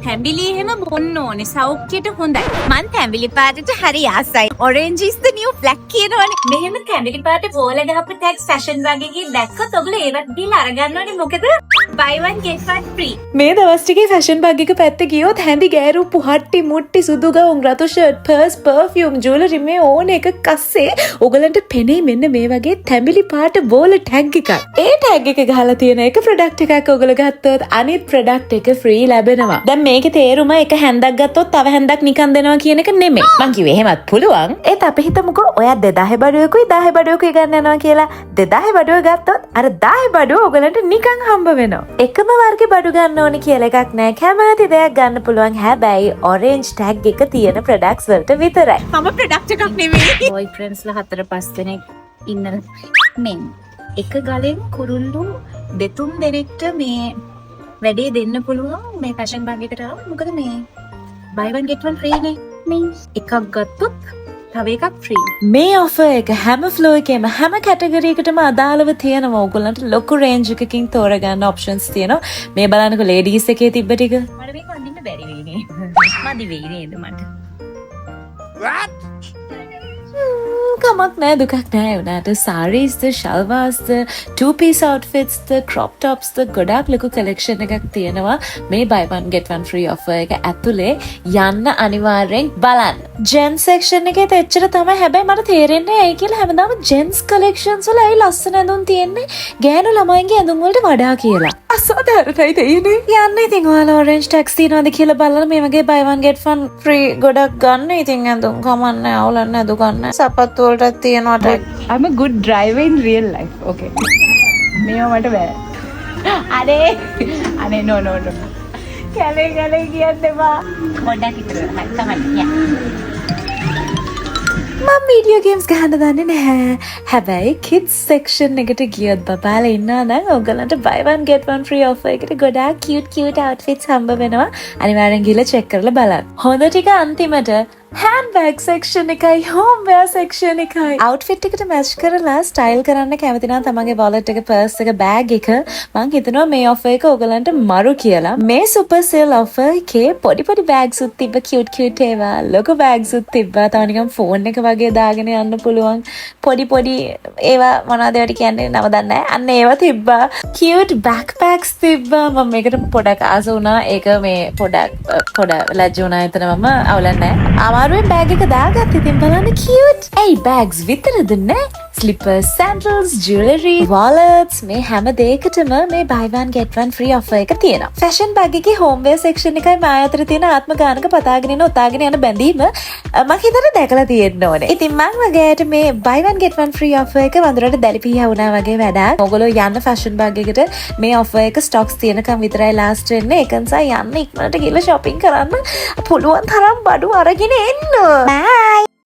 තැඹිලි එහෙම බොන්න ඕනේ. සෞඛ්‍යයට හොඳයි. මං තැඹිලි පාටට හරි ආසයි. Orange is the new black කියනවනේ. මෙහෙම තැඹිලි පාට බෝල ගහපු ටැග් ෆැෂන් වගේකින් දැක්කත් ඔයගොල්ලෝ ඒවත් දීලා අරගන්න ඕනේ. මොකද buy one get one free. මේ දවස් ටිකේ ෆැෂන් බග් එක පැත්තේ ගියොත් හැඳි ගෑරු පුහට්ටි මුට්ටි සුදු ගවුම් රතු ෂර්ට් පර්ස් පර්ෆියුම් ජුවලරි මේ ඕන එක කස්සේ ඔයගලන්ට පෙනේ මෙන්න මේ වගේ තැඹිලි පාට බෝල ටැග් එකක්. ඒ ටැග් එක ගහලා තියෙන එක ප්‍රොඩක්ට් එකක් ඔයගොල්ලෝ ගත්තොත් අනිත් ප්‍රොඩක්ට් එක ෆ්‍රී ලැබෙනවා. දැන් මේකේ තේරුම එක හැන්දක් ගත්තොත් තව හැන්දක් නිකන් දෙනවා කියන එක නෙමෙයි. මං කිව්වේ එහෙමත් පුළුවන්. ඒත් අපි හිතමුකෝ ඔයා 2000 බඩුවකුයි 1000 බඩුවකුයි ගන්න යනවා කියලා. 2000 බඩුව ගත්තොත් අර 1000 බඩුව ඔයගලන්ට නිකන් හම්බ වෙනවා. එකම වර්ගේ බඩු ගන්න ඕනේ කියලා එකක් නැහැ. කැමති දෙයක් ගන්න පුළුවන්. හැබැයි orange tag එක තියෙන products වලට විතරයි. මම ප්‍රොඩක්ට් එකක් නෙමෙයි. බොයිෆ්‍රෙන්ඩ්ස්ලා 4-5 දෙනෙක් ඉන්න මෙන් එක ගලෙන් කුරුල්ලු 2-3 දෙනෙක්ට මේ වැඩේ දෙන්න පුළුවන් මේ ෆැෂන් බග් එකට. මොකද මේ buy one get one free නේ. මේ එකක් ගත්තොත් තව එකක් free. මේ offer එක හැම floor එකේම හැම category එකටම අදාළව තියෙනවා. ඕගොල්ලන්ට ලොකු range එකකින් තෝරගන්න options තියෙනවා. මේ බලන්නකෝ ladies එකේ තිබ්බ ටික. මට මේක අඳින්න බැරි වෙයි නේ. මදි වෙයි නේද මට. කමක් නෑ දුකක් නෑ. උනාට sarees ද shalwars ද two piece outfits ද crop tops ද ගොඩාක් ලොකු collection එකක් තියෙනවා. මේ buy one get one free offer එක ඇතුලේ යන්න අනිවාර්යෙන් බලන්න. gents section එකේ තෙච්චර තමයි. හැබැයි මට තේරෙන්නේ ඇයි කියලා හැමදාම gents collections වල ඇයි ලස්සන ඇඳුම් තියෙන්නේ ගෑනු ළමයින්ගේ ඇඳුම් වලට වඩා කියලා. අසාධාරණයි තියෙන්නේ. යන්න ඉතින් ඔයාලා orange tax තියනවාද කියලා බලලා මේ වගේ buy one get one free ගොඩක් ගන්න. ඉතින් ඇඳුම් කමන්නේ අවුලක් නෑ දුකක් නෑ. සපත්තු වලට තියෙනවට I'm a good driver in real life. Okay. මේව මට බෑ. අනේ no. කැලේ කියන්න එපා. පොඩ්ඩක් ඉතර තමයි. මම වීඩියෝ ගේම්ස් ගහන්න දන්නේ නැහැ. හැබැයි kids section එකට ගියොත් බබාලා ඉන්නවා නම් ඔයගලන්ට buy one get one free offer එකට ගොඩාක් cute outfits හම්බ වෙනවා. අනිවාර්යෙන් ගිහලා check කරලා බලන්න. හොඳ ටික අන්තිමට handbag section එකයි homeware section එකයි outfit එකට match කරලා style කරන්න කැමති නම් තමන්ගේ wallet එක purse එක bag එක මං හිතනවා මේ offer එක ඔයගලන්ට මරු කියලා. මේ super sale offer එකේ පොඩි bags උත් තිබ්බ cute ඒවා ලොකු bags උත් තිබ්බා. තව නිකන් phone එක වගේ දාගෙන යන්න පුළුවන් පොඩි ඒවා මොනවද ඒවට කියන්නේ නම දන්නේ නැහැ. අන්න ඒවා තිබ්බා. cute backpacks තිබ්බා. මම මේකට පොඩක් ආස වුණා. ඒක මේ පොඩ ලැජ්ජ වුණා. එතන මම අවුලක් නැහැ. අමාරුවෙන් බෑග් එක දාගත්ත. ඉතින් බලන්න cute. ඇයි bags විතරද නෑ? slippers, sandals, jewelry, wallets මේ හැම දෙයකටම මේ buy one get one free offer එක තියෙනවා. fashion bag එකේ homeware section එකයි මා අතර තියෙන ආත්ම ගානක පතාගෙන ඉන්න ඔතාගෙන යන බැඳීම මම හිතන දැකලා තියෙන්න ඕනේ. ඉතින් මං වගේට මේ buy one get one free offer එක වඳුරට දැලිපියා වුණා වගේ වැඩක්. ඔයගොල්ලෝ යන්න fashion bag එකට මේ offer එක stocks තියෙනකම් විතරයි last වෙන්නේ. ඒක නිසා යන්න ඉක්මනට ගිහලා shopping කරන්න පුළුවන් තරම් බඩු අරගෙන එන්න. bye